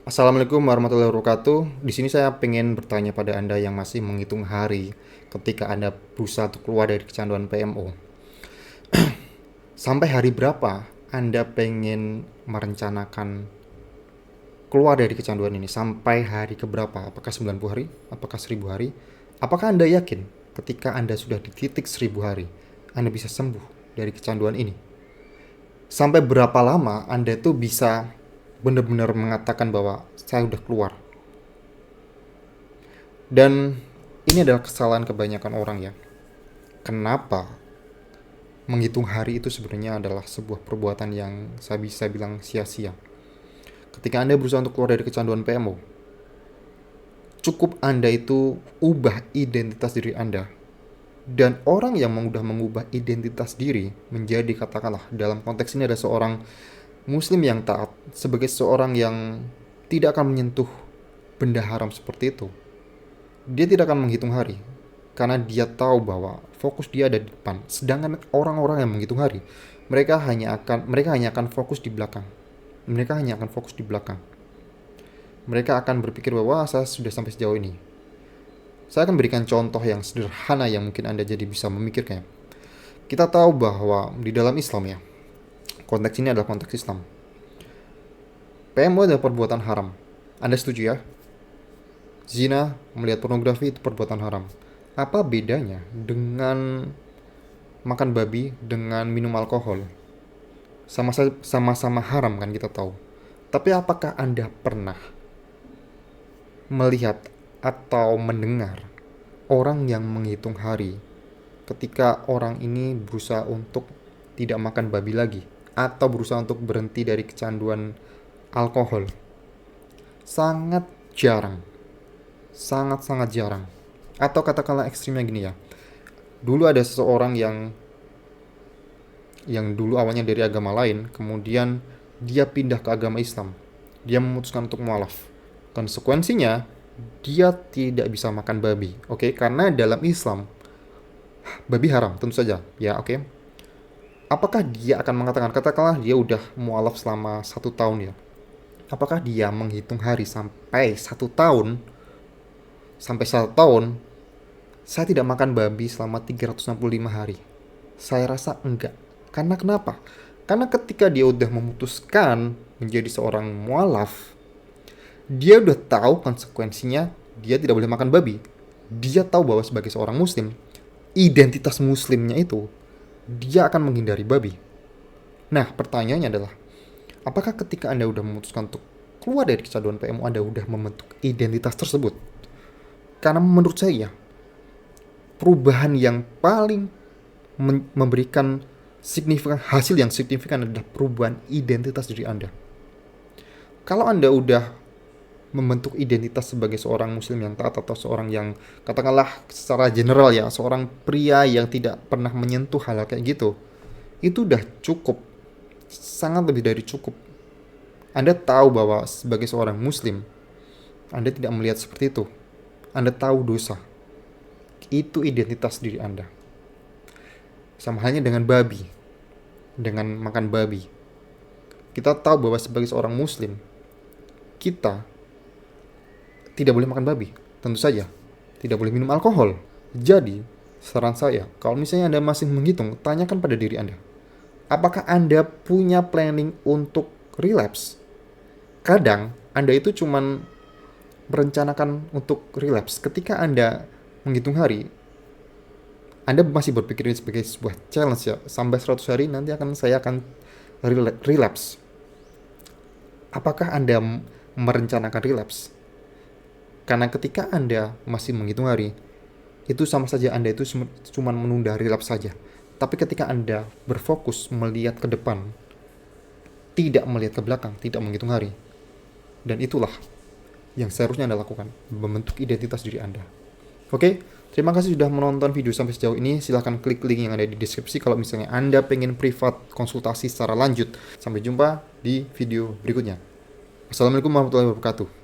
Assalamualaikum warahmatullahi wabarakatuh. Di sini saya pengen bertanya pada Anda yang masih menghitung hari ketika Anda berusaha untuk keluar dari kecanduan PMO. Sampai hari berapa Anda pengen merencanakan keluar dari kecanduan ini? Sampai hari keberapa? Apakah 90 hari? Apakah 1000 hari? Apakah Anda yakin ketika Anda sudah di titik 1000 hari, Anda bisa sembuh dari kecanduan ini? Sampai berapa lama Anda tuh bisa benar-benar mengatakan bahwa saya udah keluar? Dan ini adalah kesalahan kebanyakan orang ya. Kenapa menghitung hari itu sebenarnya adalah sebuah perbuatan yang saya bisa bilang sia-sia. Ketika Anda berusaha untuk keluar dari kecanduan PMO, cukup Anda itu ubah identitas diri Anda. Dan orang yang sudah mengubah identitas diri menjadi, katakanlah dalam konteks ini ada seorang muslim yang taat, sebagai seorang yang tidak akan menyentuh benda haram seperti itu, dia tidak akan menghitung hari karena dia tahu bahwa fokus dia ada di depan. Sedangkan orang-orang yang menghitung hari, mereka hanya akan fokus di belakang. Mereka hanya akan fokus di belakang. Mereka akan berpikir bahwa saya sudah sampai sejauh ini. Saya akan berikan contoh yang sederhana yang mungkin Anda jadi bisa memikirkannya. Kita tahu bahwa di dalam Islam ya, konteks ini adalah konteks Islam. PMO adalah perbuatan haram. Anda setuju ya? Zina, melihat pornografi itu perbuatan haram. Apa bedanya dengan makan babi dengan minum alkohol? Sama-sama haram kan kita tahu. Tapi apakah Anda pernah melihat atau mendengar orang yang menghitung hari ketika orang ini berusaha untuk tidak makan babi lagi atau berusaha untuk berhenti dari kecanduan alkohol? Sangat jarang. Sangat-sangat jarang. Atau katakanlah ekstrimnya gini ya. Dulu ada seseorang yang dulu awalnya dari agama lain, kemudian dia pindah ke agama Islam. Dia memutuskan untuk mualaf. Konsekuensinya, dia tidak bisa makan babi. Oke, karena dalam Islam babi haram, tentu saja. Ya, oke. Apakah dia akan mengatakan, katakanlah dia udah mualaf selama 1 tahun ya. Apakah dia menghitung hari sampai 1 tahun, saya tidak makan babi selama 365 hari? Saya rasa enggak. Karena kenapa? Karena ketika dia udah memutuskan menjadi seorang mualaf, dia udah tahu konsekuensinya, dia tidak boleh makan babi. Dia tahu bahwa sebagai seorang muslim, identitas muslimnya itu, dia akan menghindari babi. Nah, pertanyaannya adalah, apakah ketika Anda udah memutuskan untuk keluar dari kecanduan PMO, Anda udah membentuk identitas tersebut? Karena menurut saya, perubahan yang paling memberikan hasil yang signifikan adalah perubahan identitas diri Anda. Kalau Anda udah membentuk identitas sebagai seorang muslim yang taat atau seorang yang, katakanlah secara general ya, seorang pria yang tidak pernah menyentuh hal kayak gitu, itu udah cukup, sangat lebih dari cukup. Anda tahu bahwa sebagai seorang muslim, Anda tidak melihat seperti itu. Anda tahu dosa. Itu identitas diri Anda. Sama halnya dengan babi, dengan makan babi. Kita tahu bahwa sebagai seorang muslim, kita tidak boleh makan babi, tentu saja. Tidak boleh minum alkohol. Jadi, saran saya, kalau misalnya Anda masih menghitung, tanyakan pada diri Anda. Apakah Anda punya planning untuk relapse? Kadang, Anda itu cuman merencanakan untuk relapse. Ketika Anda menghitung hari, Anda masih berpikir ini sebagai sebuah challenge ya. Sampai 100 hari nanti saya akan relapse. Apakah Anda merencanakan relapse? Karena ketika Anda masih menghitung hari, itu sama saja Anda itu cuma menunda relapse saja. Tapi ketika Anda berfokus melihat ke depan, tidak melihat ke belakang, tidak menghitung hari, dan itulah yang seharusnya Anda lakukan, membentuk identitas diri Anda. Oke, terima kasih sudah menonton video sampai sejauh ini. Silahkan klik link yang ada di deskripsi kalau misalnya Anda pengen privat konsultasi secara lanjut. Sampai jumpa di video berikutnya. Assalamualaikum warahmatullahi wabarakatuh.